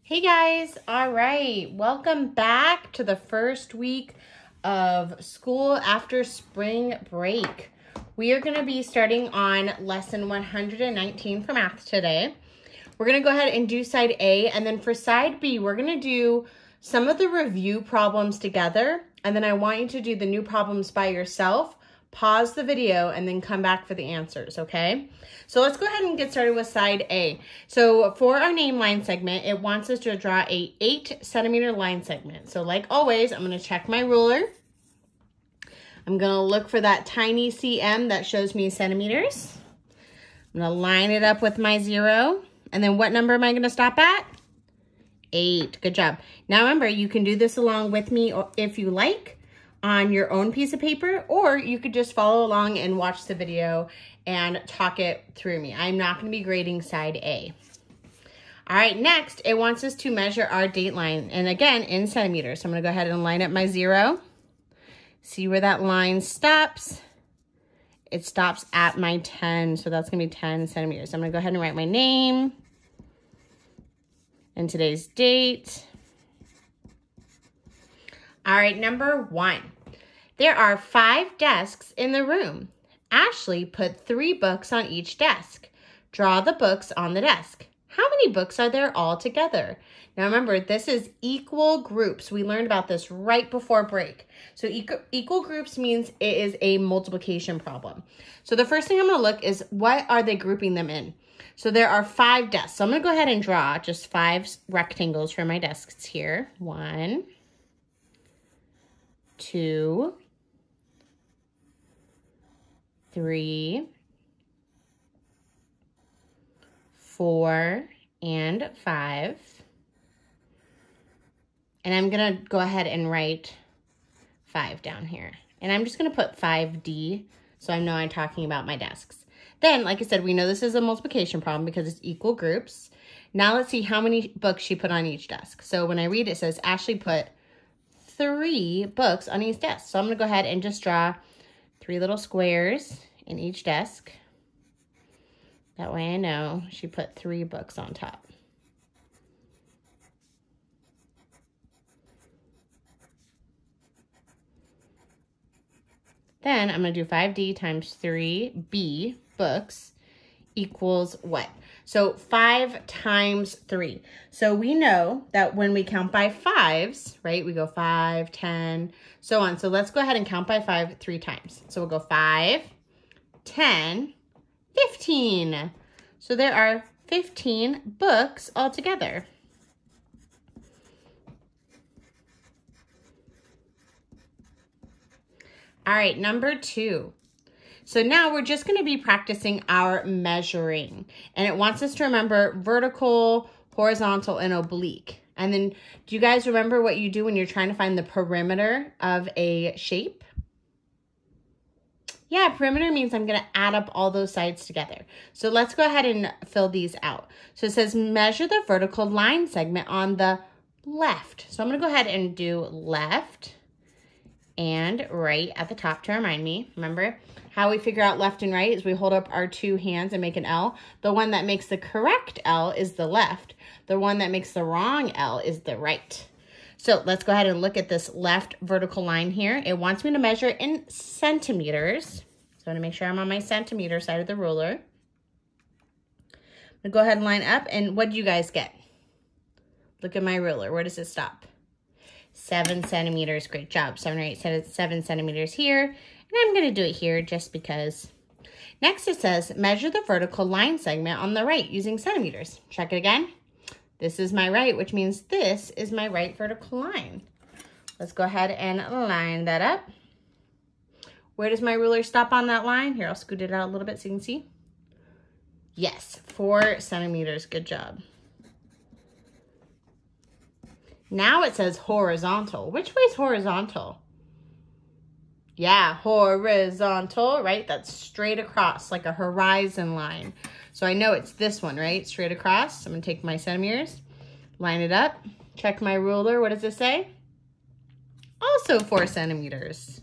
Hey guys, all right, welcome back to the first week of school after spring break. We are going to be starting on lesson 119 for math today. We're going to go ahead and do side A, and then for side B, we're going to do some of the review problems together, and then I want you to do the new problems by yourself. Pause the video and then come back for the answers, okay? So let's go ahead and get started with side A. So for our name line segment, it wants us to draw a 8-centimeter line segment. So like always, I'm gonna check my ruler. I'm gonna look for that tiny cm that shows me centimeters. I'm gonna line it up with my 0. And then what number am I gonna stop at? 8, good job. Now remember, you can do this along with me if you like, on your own piece of paper, or you could just follow along and watch the video and talk it through me. I'm not going to be grading side A. All right, next, it wants us to measure our date line, and again, in centimeters. So I'm going to go ahead and line up my 0. See where that line stops? It stops at my 10, so that's going to be 10 centimeters. So I'm going to go ahead and write my name and today's date. All right, number 1. There are 5 desks in the room. Ashley put 3 books on each desk. Draw the books on the desk. How many books are there all together? Now remember, this is equal groups. We learned about this right before break. So equal groups means it is a multiplication problem. So the first thing I'm going to look is what are they grouping them in? So there are 5 desks. So I'm going to go ahead and draw just 5 rectangles for my desks here. 1, 2, 3, 4, and 5. And I'm going to go ahead and write 5 down here. And I'm just going to put 5D so I know I'm talking about my desks. Then, like I said, we know this is a multiplication problem because it's equal groups. Now let's see how many books she put on each desk. So when I read it says Ashley put 3 books on each desk. So I'm going to go ahead and just draw 3 little squares in each desk. That way I know she put 3 books on top. Then I'm going to do 5D times 3B books equals what? So 5 times 3. So we know that when we count by 5s, right, we go 5, 10, so on. So let's go ahead and count by 5 3 times. So we'll go 5, 10, 15. So there are 15 books altogether. All right, number 2. So now we're just going to be practicing our measuring. And it wants us to remember vertical, horizontal, and oblique. And then do you guys remember what you do when you're trying to find the perimeter of a shape? Yeah, perimeter means I'm going to add up all those sides together. So let's go ahead and fill these out. So it says measure the vertical line segment on the left. So I'm going to go ahead and do left and right at the top to remind me. Remember how we figure out left and right is we hold up our 2 hands and make an L. The one that makes the correct L is the left. The one that makes the wrong L is the right. So let's go ahead and look at this left vertical line here. It wants me to measure in centimeters. So I'm going to make sure I'm on my centimeter side of the ruler. I'm going to go ahead and line up. And what do you guys get? Look at my ruler. Where does it stop? 7 centimeters. Great job. 7 or 8, 7 centimeters here. And I'm going to do it here just because. Next it says measure the vertical line segment on the right using centimeters. Check it again. This is my right, which means this is my right vertical line. Let's go ahead and line that up. Where does my ruler stop on that line? Here, I'll scoot it out a little bit so you can see. Yes, 4 centimeters. Good job. Now it says horizontal. Which way is horizontal? Yeah, horizontal, right? That's straight across, like a horizon line. So I know it's this one, right? Straight across. I'm going to take my centimeters, line it up, check my ruler. What does it say? Also 4 centimeters.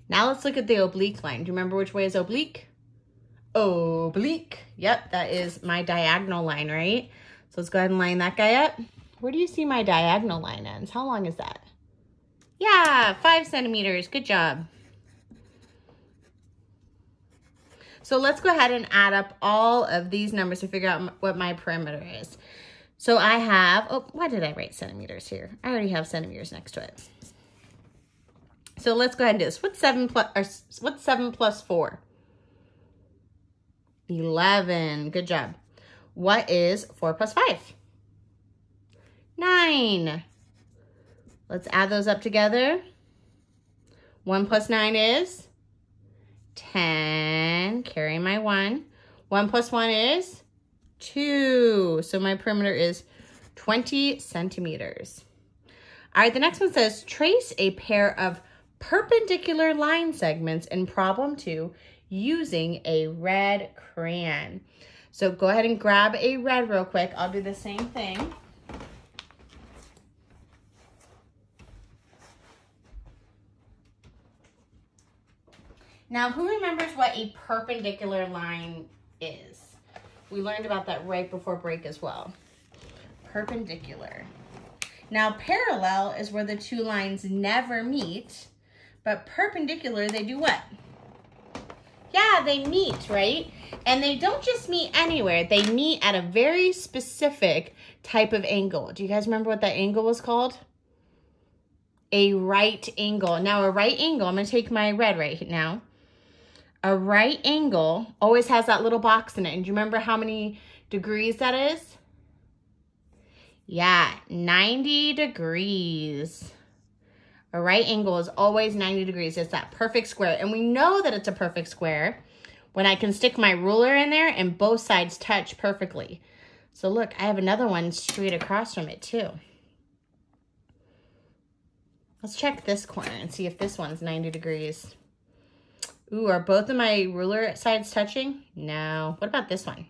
Now let's look at the oblique line. Do you remember which way is oblique? oblique. Yep, that is my diagonal line, right? So let's go ahead and line that guy up. Where do you see my diagonal line ends? How long is that? Yeah, 5 centimeters. Good job. So let's go ahead and add up all of these numbers to figure out what my perimeter is. So I have, oh, why did I write centimeters here? I already have centimeters next to it. So let's go ahead and do this. What's 7 plus 4? 11. Good job. What is 4 plus 5? 9. Let's add those up together. 1 plus 9 is 10. Carry my 1. 1 plus 1 is 2. So my perimeter is 20 centimeters. All right, the next one says, trace a pair of perpendicular line segments in problem 2 using a red crayon. So go ahead and grab a red real quick. I'll do the same thing. Now, who remembers what a perpendicular line is? We learned about that right before break as well. Perpendicular. Now, parallel is where the two lines never meet, but perpendicular, they do what? Yeah, they meet, right? And they don't just meet anywhere. They meet at a very specific type of angle. Do you guys remember what that angle was called? A right angle. Now, a right angle, I'm going to take my red right now. A right angle always has that little box in it. And do you remember how many degrees that is? Yeah, 90 degrees. A right angle is always 90 degrees. It's that perfect square. And we know that it's a perfect square when I can stick my ruler in there and both sides touch perfectly. So look, I have another one straight across from it too. Let's check this corner and see if this one's 90 degrees. Ooh, are both of my ruler sides touching? No. What about this one?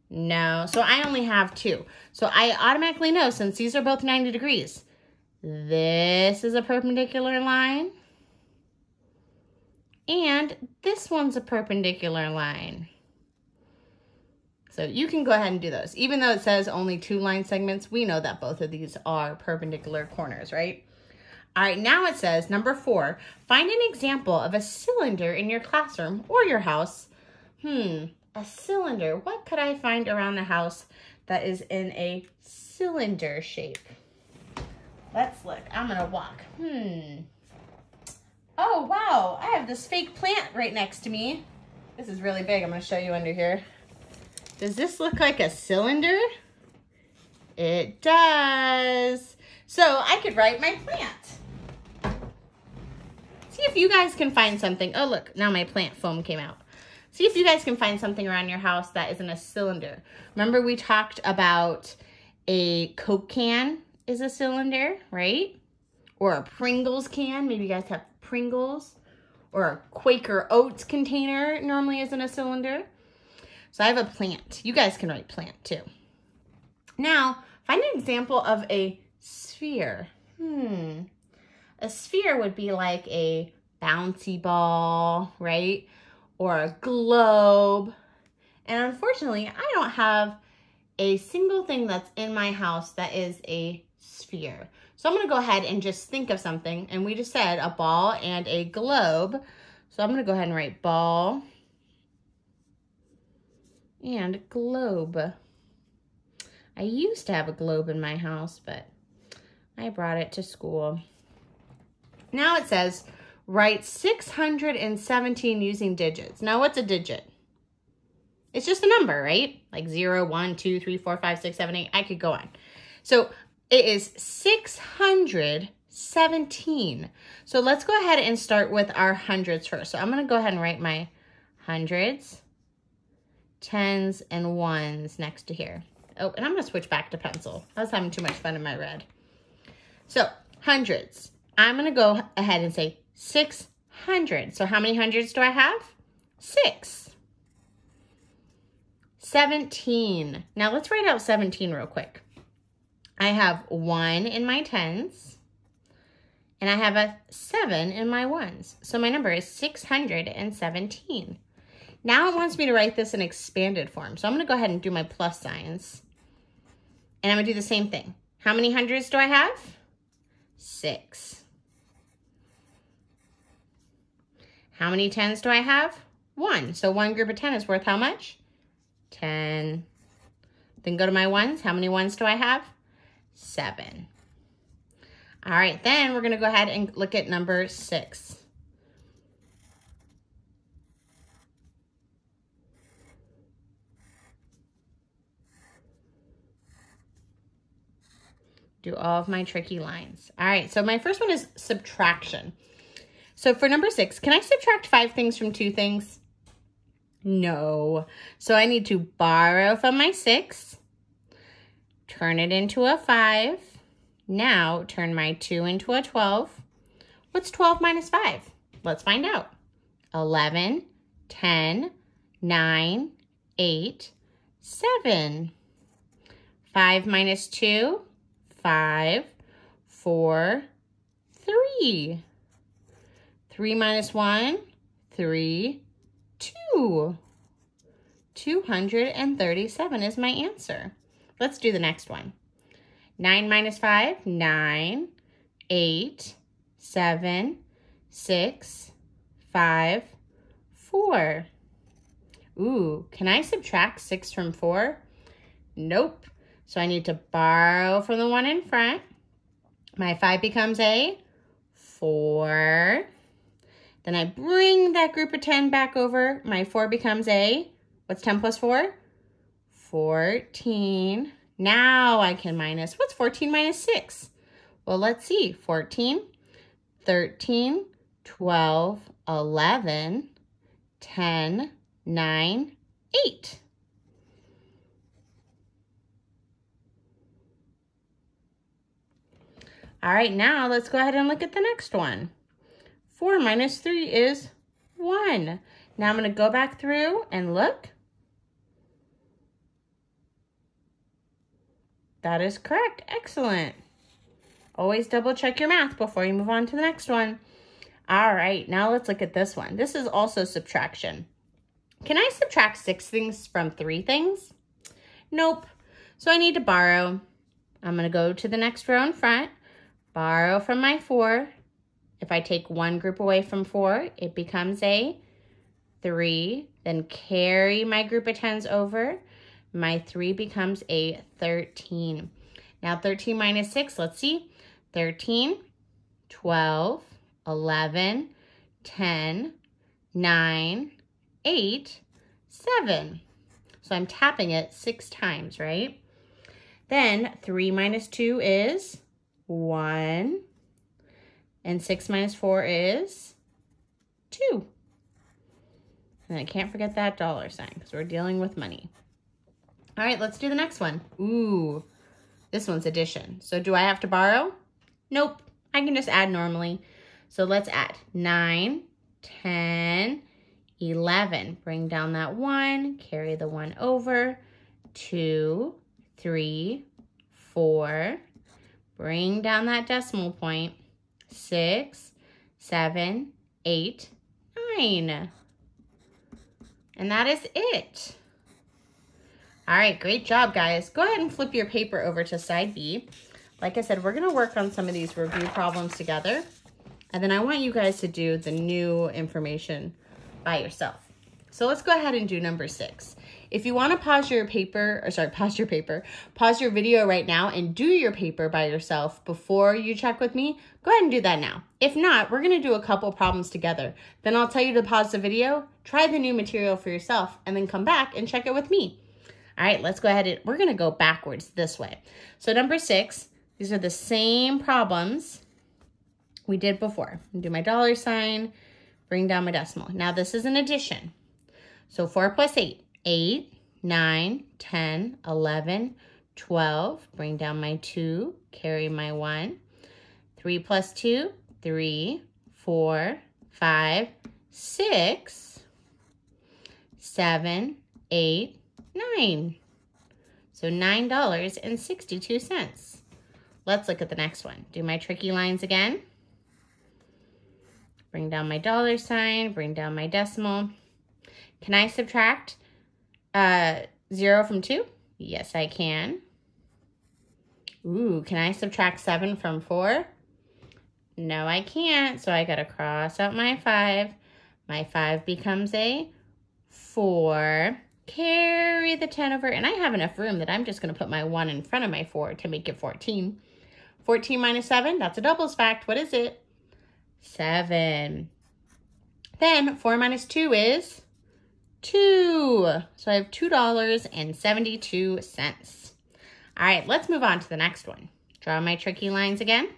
No. So I only have 2. So I automatically know, since these are both 90 degrees, this is a perpendicular line. And this one's a perpendicular line. So you can go ahead and do those. Even though it says only 2 line segments, we know that both of these are perpendicular corners, right? All right, now it says, number 4, find an example of a cylinder in your classroom or your house. A cylinder. What could I find around the house that is in a cylinder shape? Let's look. I'm going to walk. Oh, wow. I have this fake plant right next to me. This is really big. I'm going to show you under here. Does this look like a cylinder? It does. So I could write my plant. See if you guys can find something. Oh, look, now my plant foam came out. See if you guys can find something around your house that isn't a cylinder. Remember we talked about a Coke can is a cylinder, right? Or a Pringles can. Maybe you guys have Pringles. Or a Quaker Oats container normally isn't a cylinder. So I have a plant. You guys can write plant too. Now, find an example of a sphere. A sphere would be like a bouncy ball, right? Or a globe. And unfortunately, I don't have a single thing that's in my house that is a sphere. So I'm going to go ahead and just think of something. And we just said a ball and a globe. So I'm going to go ahead and write ball and globe. I used to have a globe in my house, but I brought it to school. Now it says, write 617 using digits. Now what's a digit? It's just a number, right? Like 0, 1, 2, 3, 4, 5, 6, 7, 8. I could go on. So it is 617. So let's go ahead and start with our hundreds first. So I'm going to go ahead and write my hundreds, tens, and ones next to here. Oh, and I'm going to switch back to pencil. I was having too much fun in my red. So hundreds. I'm going to go ahead and say 600. So how many hundreds do I have? 6. 17. Now let's write out 17 real quick. I have 1 in my tens, and I have a 7 in my ones. So my number is 617. Now it wants me to write this in expanded form. So I'm going to go ahead and do my plus signs. And I'm going to do the same thing. How many hundreds do I have? 6. How many tens do I have? 1. So one group of 10 is worth how much? 10. Then go to my ones. How many ones do I have? 7. All right, then we're going to go ahead and look at number 6. Do all of my tricky lines. All right, so my first one is subtraction. So for number 6, can I subtract 5 things from 2 things? No. So I need to borrow from my 6, turn it into a 5. Now turn my 2 into a 12. What's 12 minus 5? Let's find out. 11, 10, 9, 8, 7. 5 minus 2, 5, 4, 3. 3 minus 1, 3, 2. 237 is my answer. Let's do the next one. 9 minus 5, 9, 8, 7, 6, 5, 4. Ooh, can I subtract 6 from 4? Nope. So I need to borrow from the one in front. My 5 becomes a 4. Then I bring that group of 10 back over. My 4 becomes a, what's 10 plus 4? 14. Now I can minus, what's 14 minus 6? Well, let's see. 14, 13, 12, 11, 10, 9, 8. All right, now let's go ahead and look at the next one. 4 minus 3 is 1. Now I'm going to go back through and look. That is correct. Excellent. Always double check your math before you move on to the next one. All right, now let's look at this one. This is also subtraction. Can I subtract 6 things from 3 things? Nope. So I need to borrow. I'm going to go to the next row in front, borrow from my 4. If I take one group away from 4, it becomes a 3. Then carry my group of 10s over. My 3 becomes a 13. Now 13 minus 6, let's see. 13, 12, 11, 10, 9, 8, 7. So I'm tapping it 6 times, right? Then 3 minus 2 is 1. And 6 minus 4 is 2. And I can't forget that dollar sign because we're dealing with money. All right, let's do the next one. Ooh, this one's addition. So do I have to borrow? Nope, I can just add normally. So let's add 9, 10, 11. Bring down that 1, carry the 1 over. 2, 3, 4. Bring down that decimal point. 6, 7, 8, 9. And that is it. All right, great job, guys. Go ahead and flip your paper over to side B. Like I said, we're going to work on some of these review problems together. And then I want you guys to do the new information by yourself. So let's go ahead and do number 6. If you want to pause your video right now and do your paper by yourself before you check with me, go ahead and do that now. If not, we're going to do a couple problems together. Then I'll tell you to pause the video, try the new material for yourself, and then come back and check it with me. All right, let's go ahead and we're going to go backwards this way. So number 6, these are the same problems we did before. Do my dollar sign, bring down my decimal. Now this is an addition. So 4 plus 8, 8, 9, 10, 11, 12. Bring down my 2, carry my 1. 3 plus 2, 3, 4, 5, 6, 7, 8, 9. So $9.62. Let's look at the next one. Do my tricky lines again. Bring down my dollar sign, bring down my decimal. Can I subtract 0 from 2? Yes, I can. Ooh, can I subtract 7 from 4? No, I can't. So I got to cross out my 5. My 5 becomes a 4. Carry the 10 over. And I have enough room that I'm just going to put my 1 in front of my 4 to make it 14. 14 minus 7, that's a doubles fact. What is it? 7. Then 4 minus 2 is 2. So I have $2.72. All right, let's move on to the next one. Draw my tricky lines again.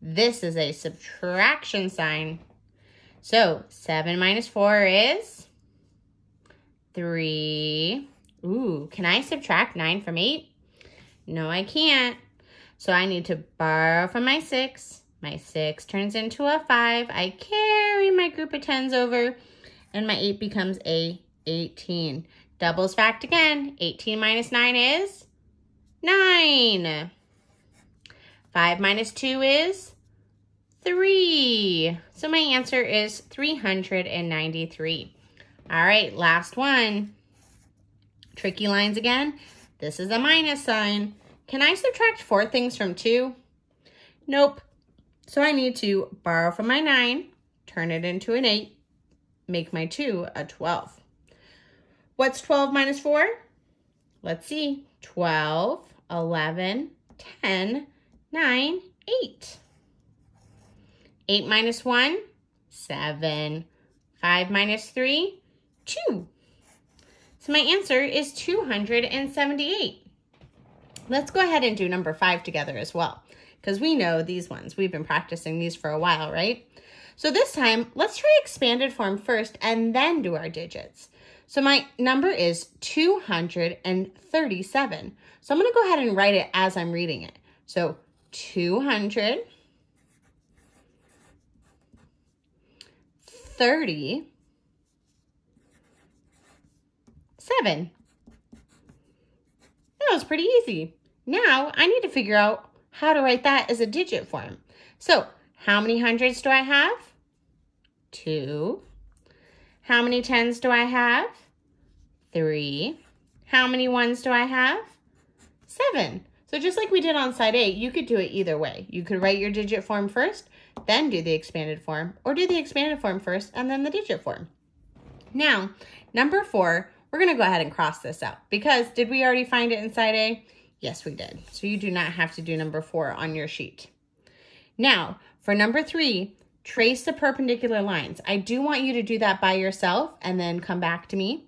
This is a subtraction sign. So 7 minus 4 is 3. Ooh, can I subtract 9 from 8? No, I can't. So I need to borrow from my 6. My 6 turns into a 5. I carry my group of 10s over, and my 8 becomes a 18. Doubles fact again. 18 minus 9 is 9. 5 minus 2 is 3. So my answer is 393. All right, last one. Tricky lines again. This is a minus sign. Can I subtract 4 things from 2? Nope. So I need to borrow from my 9, turn it into an 8, make my 2 a 12. What's 12 minus 4? Let's see. 12, 11, 10, 9, 8. 8 minus 1, 7. 5 minus 3, 2. So my answer is 278. Let's go ahead and do number 5 together as well, because we know these ones. We've been practicing these for a while, right? So this time, let's try expanded form first and then do our digits. So my number is 237. So I'm going to go ahead and write it as I'm reading it. So 237. That was pretty easy. Now I need to figure out how to write that as a digit form. So how many hundreds do I have? 2. How many 10s do I have? 3. How many 1s do I have? 7. So just like we did on side A, you could do it either way. You could write your digit form first, then do the expanded form, or do the expanded form first and then the digit form. Now, number 4, we're going to go ahead and cross this out because did we already find it in side A? Yes, we did. So you do not have to do number 4 on your sheet. Now, for number 3, trace the perpendicular lines. I do want you to do that by yourself and then come back to me.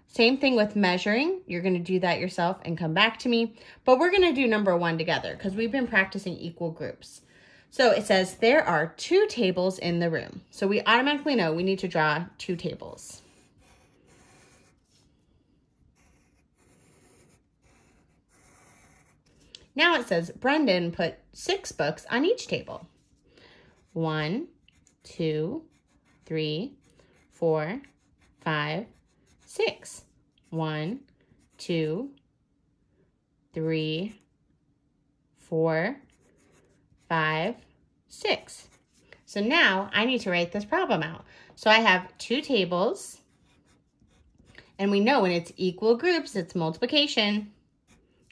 Same thing with measuring. You're going to do that yourself and come back to me. But we're going to do number 1 together because we've been practicing equal groups. So it says there are 2 tables in the room. So we automatically know we need to draw 2 tables. Now it says Brendan put 6 books on each table. 1, 2, 3, 4, 5, 6. 1, 2, 3, 4, 5, 6. So now I need to write this problem out. So I have 2 tables, and we know when it's equal groups, it's multiplication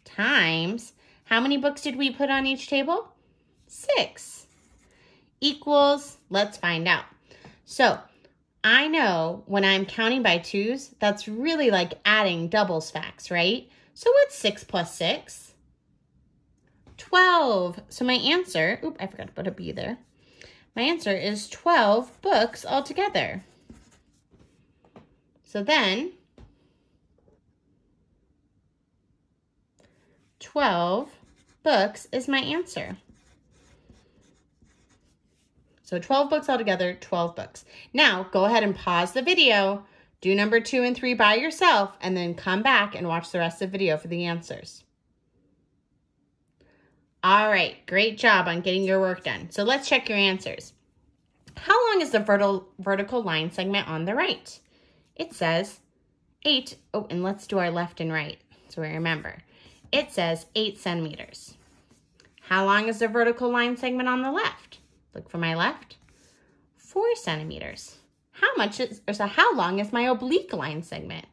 times, how many books did we put on each table? 6. Equals, let's find out. So I know when I'm counting by 2s, that's really like adding doubles facts, right? So what's 6 plus 6? 12. So my answer, I forgot to put a B there. My answer is 12 books altogether. So then 12 books is my answer. So 12 books altogether, 12 books. Now go ahead and pause the video, do number 2 and 3 by yourself, and then come back and watch the rest of the video for the answers. All right, great job on getting your work done. So let's check your answers. How long is the vertical line segment on the right? It says 8. Oh, and let's do our left and right so we remember. It says 8 centimeters. How long is the vertical line segment on the left? Look for my left. 4 centimeters. how long is my oblique line segment?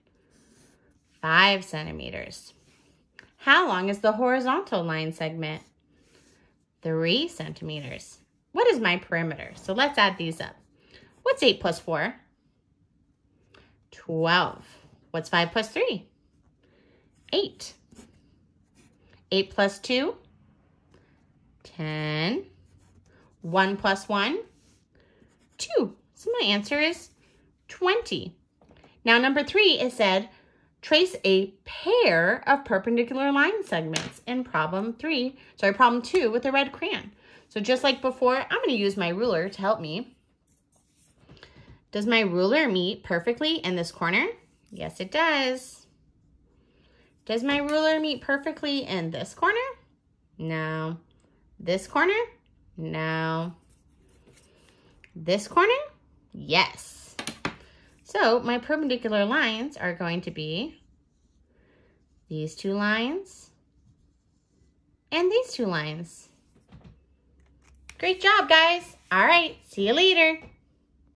5 centimeters. How long is the horizontal line segment? 3 centimeters. What is my perimeter? So let's add these up. What's 8 plus 4? 12. What's 5 plus 3? 8. 8 plus 2? 10. 1 plus 1? 2. So my answer is 20. Now number 3 is said, trace a pair of perpendicular line segments in problem 2 with a red crayon. So just like before, I'm going to use my ruler to help me. Does my ruler meet perfectly in this corner? Yes, it does. Does my ruler meet perfectly in this corner? No. This corner? No. This corner? Yes. So my perpendicular lines are going to be these 2 lines and these 2 lines. Great job, guys. All right, see you later.